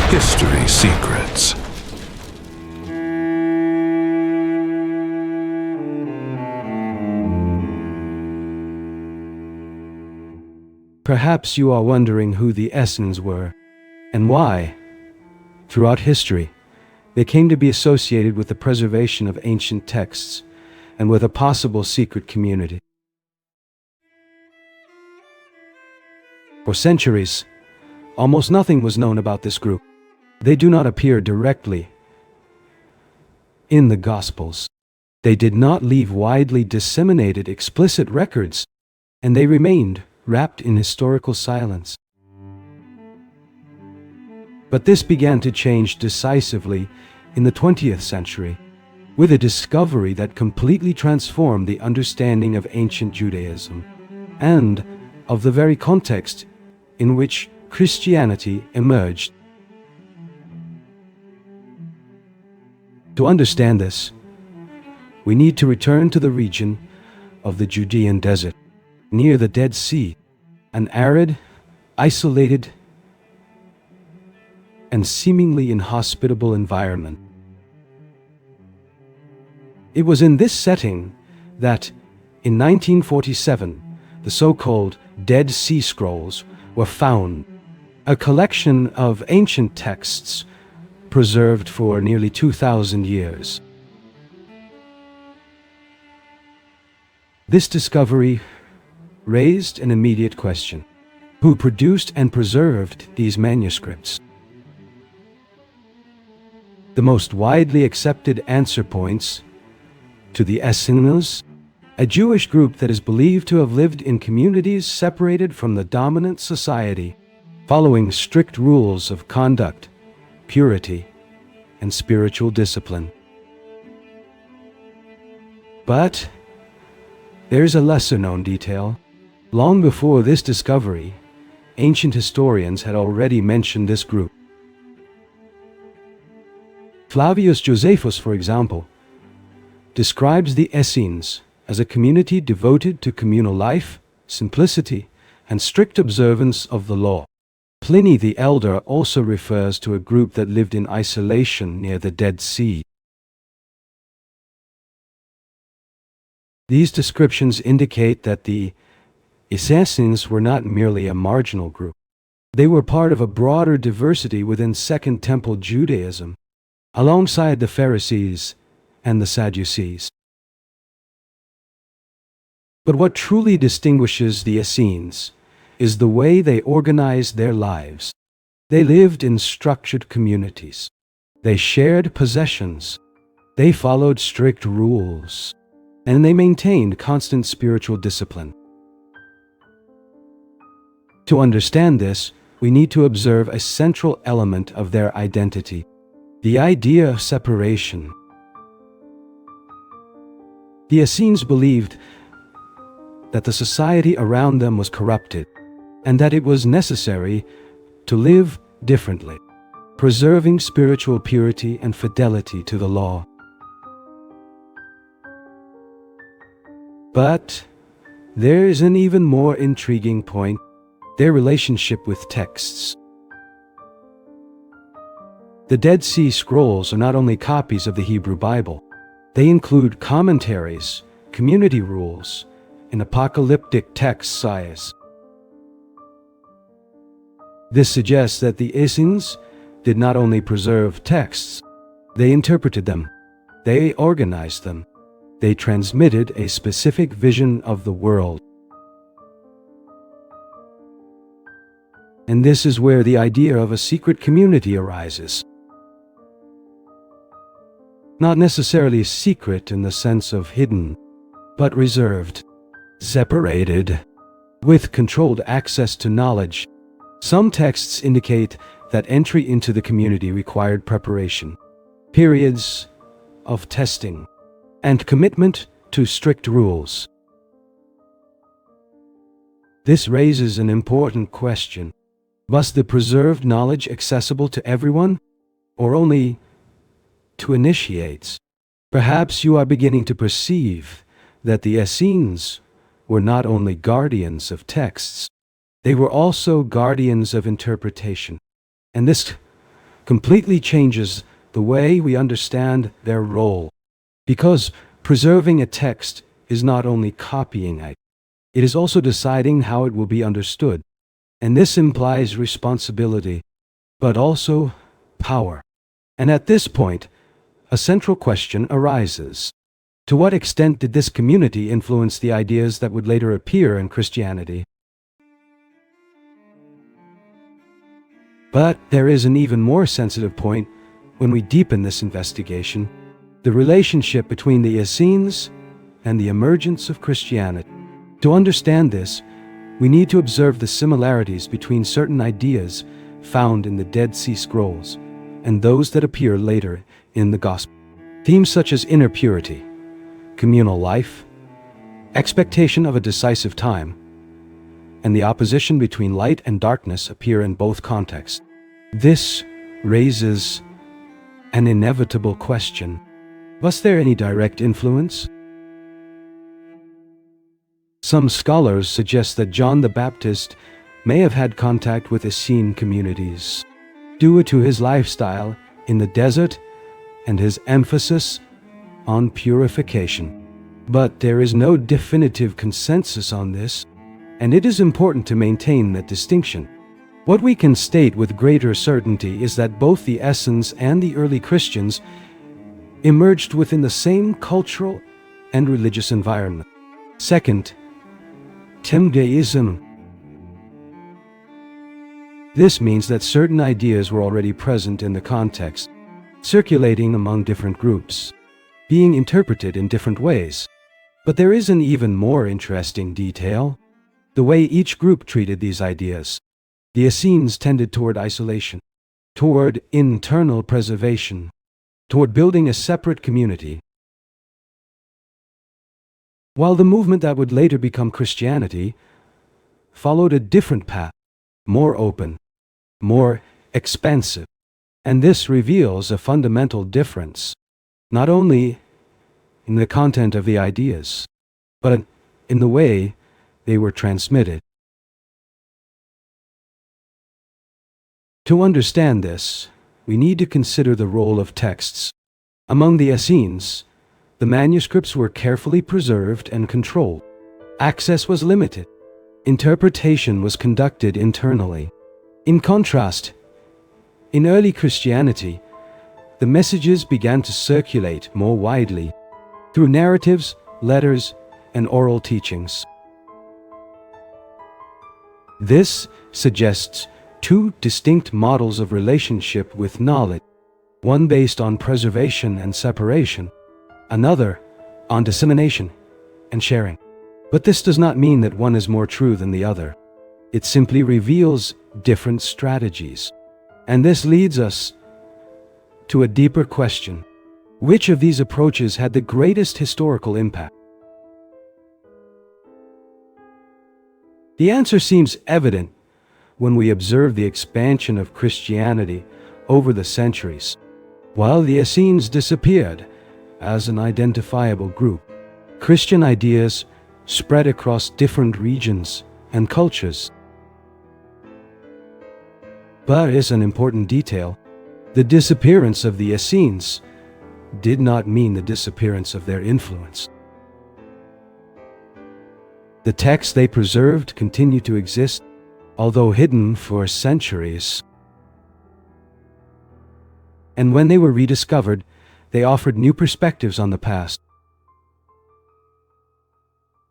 History Secrets. Perhaps you are wondering who the Essenes were, and why, throughout history, they came to be associated with the preservation of ancient texts and with a possible secret community. For centuries, almost nothing was known about this group. They do not appear directly in the Gospels. They did not leave widely disseminated explicit records, and they remained wrapped in historical silence. But this began to change decisively in the 20th century, with a discovery that completely transformed the understanding of ancient Judaism and of the very context in which Christianity emerged. To understand this, we need to return to the region of the Judean desert, near the Dead Sea, an arid, isolated, and seemingly inhospitable environment. It was in this setting that, in 1947, the so-called Dead Sea Scrolls were found, a collection of ancient texts preserved for nearly 2,000 years. This discovery raised an immediate question: who produced and preserved these manuscripts? The most widely accepted answer points to the Essenes, a Jewish group that is believed to have lived in communities separated from the dominant society, following strict rules of conduct, purity, and spiritual discipline. But there's a lesser-known detail. Long before this discovery, ancient historians had already mentioned this group. Flavius Josephus, for example, describes the Essenes as a community devoted to communal life, simplicity, and strict observance of the law. Pliny the Elder also refers to a group that lived in isolation near the Dead Sea. These descriptions indicate that the Essenes were not merely a marginal group. They were part of a broader diversity within Second Temple Judaism, alongside the Pharisees and the Sadducees. But what truly distinguishes the Essenes is the way they organized their lives. They lived in structured communities. They shared possessions. They followed strict rules. And they maintained constant spiritual discipline. To understand this, we need to observe a central element of their identity: the idea of separation. The Essenes believed that the society around them was corrupted, and that it was necessary to live differently, preserving spiritual purity and fidelity to the law. But there is an even more intriguing point: their relationship with texts. The Dead Sea Scrolls are not only copies of the Hebrew Bible. They include commentaries, community rules, and apocalyptic texts. This suggests that the Essenes did not only preserve texts, they interpreted them, they organized them, they transmitted a specific vision of the world. And this is where the idea of a secret community arises. Not necessarily secret in the sense of hidden, but reserved, separated, with controlled access to knowledge. Some texts indicate that entry into the community required preparation, periods of testing, and commitment to strict rules. This raises an important question. Was the preserved knowledge accessible to everyone, or only to initiates? Perhaps you are beginning to perceive that the Essenes were not only guardians of texts, they were also guardians of interpretation. And this completely changes the way we understand their role. Because preserving a text is not only copying it, it is also deciding how it will be understood. And this implies responsibility, but also power. And at this point, a central question arises. To what extent did this community influence the ideas that would later appear in Christianity? But there is an even more sensitive point when we deepen this investigation: the relationship between the Essenes and the emergence of Christianity. To understand this, we need to observe the similarities between certain ideas found in the Dead Sea Scrolls and those that appear later in the Gospel. Themes such as inner purity, communal life, expectation of a decisive time, and the opposition between light and darkness appear in both contexts. This raises an inevitable question. Was there any direct influence? Some scholars suggest that John the Baptist may have had contact with Essene communities due to his lifestyle in the desert and his emphasis on purification. But there is no definitive consensus on this, and it is important to maintain that distinction. What we can state with greater certainty is that both the Essenes and the early Christians emerged within the same cultural and religious environment. Second, Judaism. This means that certain ideas were already present in the context, circulating among different groups, being interpreted in different ways. But there is an even more interesting detail: the way each group treated these ideas. The Essenes tended toward isolation, toward internal preservation, toward building a separate community, while the movement that would later become Christianity followed a different path, more open, more expansive. And this reveals a fundamental difference, not only in the content of the ideas, but in the way they were transmitted. To understand this, we need to consider the role of texts. Among the Essenes, the manuscripts were carefully preserved and controlled. Access was limited. Interpretation was conducted internally. In contrast, in early Christianity, the messages began to circulate more widely through narratives, letters, and oral teachings. This suggests two distinct models of relationship with knowledge, one based on preservation and separation, another on dissemination and sharing. But this does not mean that one is more true than the other. It simply reveals different strategies. And this leads us to a deeper question: which of these approaches had the greatest historical impact? The answer seems evident when we observe the expansion of Christianity over the centuries. While the Essenes disappeared as an identifiable group, Christian ideas spread across different regions and cultures. But is an important detail: the disappearance of the Essenes did not mean the disappearance of their influence. The texts they preserved continued to exist, although hidden for centuries. And when they were rediscovered, they offered new perspectives on the past.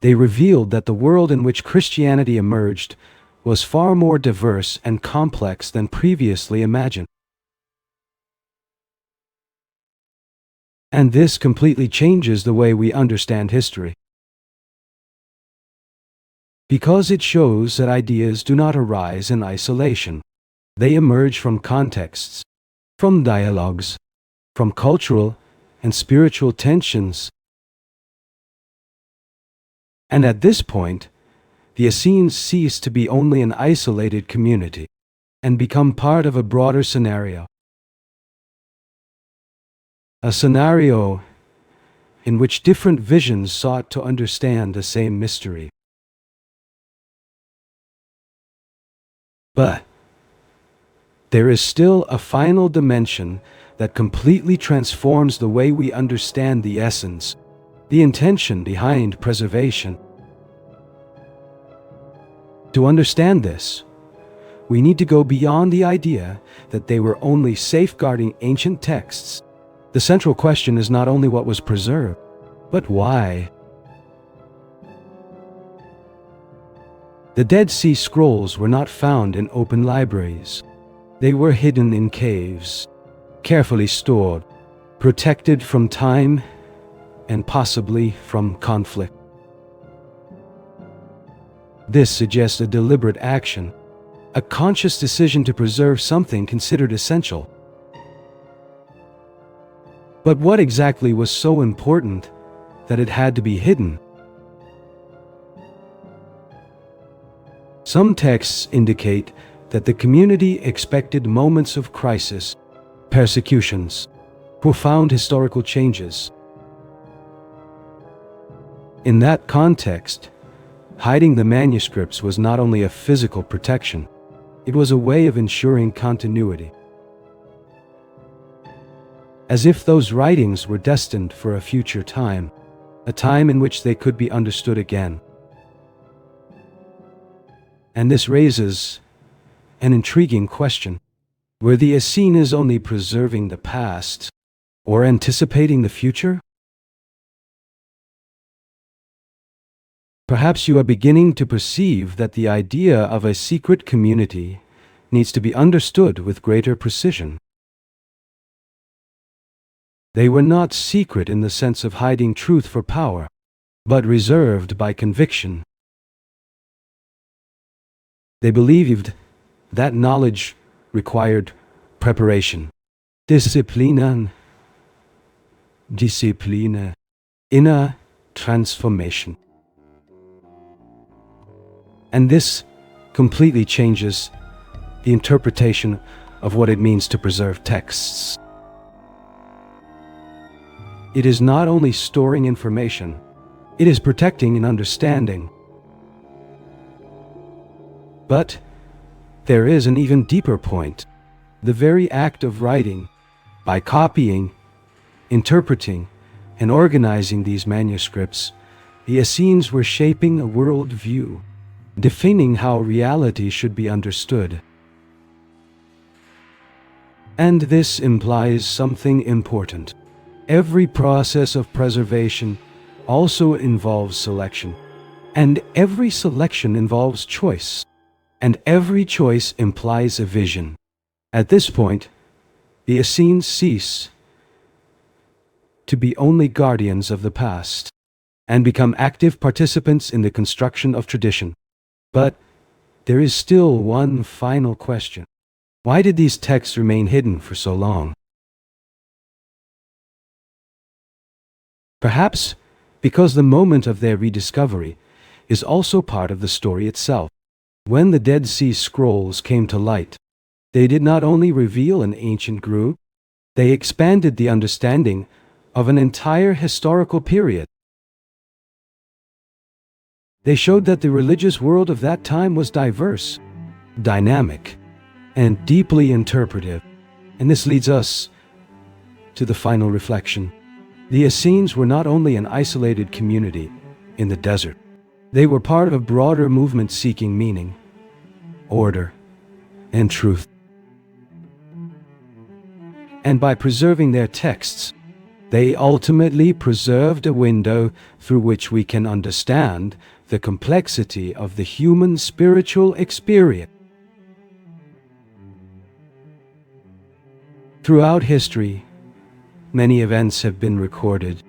They revealed that the world in which Christianity emerged was far more diverse and complex than previously imagined. And this completely changes the way we understand history, because it shows that ideas do not arise in isolation. They emerge from contexts, from dialogues, from cultural and spiritual tensions. And at this point, the Essenes cease to be only an isolated community and become part of a broader scenario. A scenario in which different visions sought to understand the same mystery. there is still a final dimension that completely transforms the way we understand the essence, the intention behind preservation. To understand this, we need to go beyond the idea that they were only safeguarding ancient texts. The central question is not only what was preserved, but why. The Dead Sea Scrolls were not found in open libraries. They were hidden in caves, carefully stored, protected from time and possibly from conflict. This suggests a deliberate action, a conscious decision to preserve something considered essential. But what exactly was so important that it had to be hidden? Some texts indicate that the community expected moments of crisis, persecutions, profound historical changes. In that context, hiding the manuscripts was not only a physical protection, it was a way of ensuring continuity. As if those writings were destined for a future time, a time in which they could be understood again. And this raises an intriguing question. Were the Essenes only preserving the past, or anticipating the future? Perhaps you are beginning to perceive that the idea of a secret community needs to be understood with greater precision. They were not secret in the sense of hiding truth for power, but reserved by conviction. They believed that knowledge required preparation, discipline, inner transformation. And this completely changes the interpretation of what it means to preserve texts. It is not only storing information, it is protecting an understanding. But there is an even deeper point. The very act of writing, by copying, interpreting, and organizing these manuscripts, the Essenes were shaping a world view, defining how reality should be understood. And this implies something important. Every process of preservation also involves selection, and every selection involves choice, and every choice implies a vision. At this point, the Essenes cease to be only guardians of the past and become active participants in the construction of tradition. But there is still one final question. Why did these texts remain hidden for so long? Perhaps because the moment of their rediscovery is also part of the story itself. When the Dead Sea Scrolls came to light, they did not only reveal an ancient group, they expanded the understanding of an entire historical period. They showed that the religious world of that time was diverse, dynamic, and deeply interpretive. And this leads us to the final reflection. The Essenes were not only an isolated community in the desert. They were part of a broader movement seeking meaning, order, and truth. And by preserving their texts, they ultimately preserved a window through which we can understand the complexity of the human spiritual experience. Throughout history, many events have been recorded,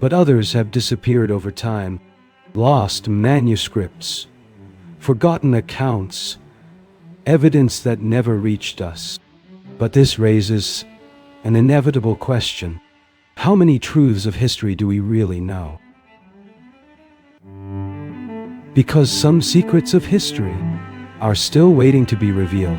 but others have disappeared over time. Lost manuscripts, forgotten accounts, evidence that never reached us. But this raises an inevitable question. How many truths of history do we really know? Because some secrets of history are still waiting to be revealed.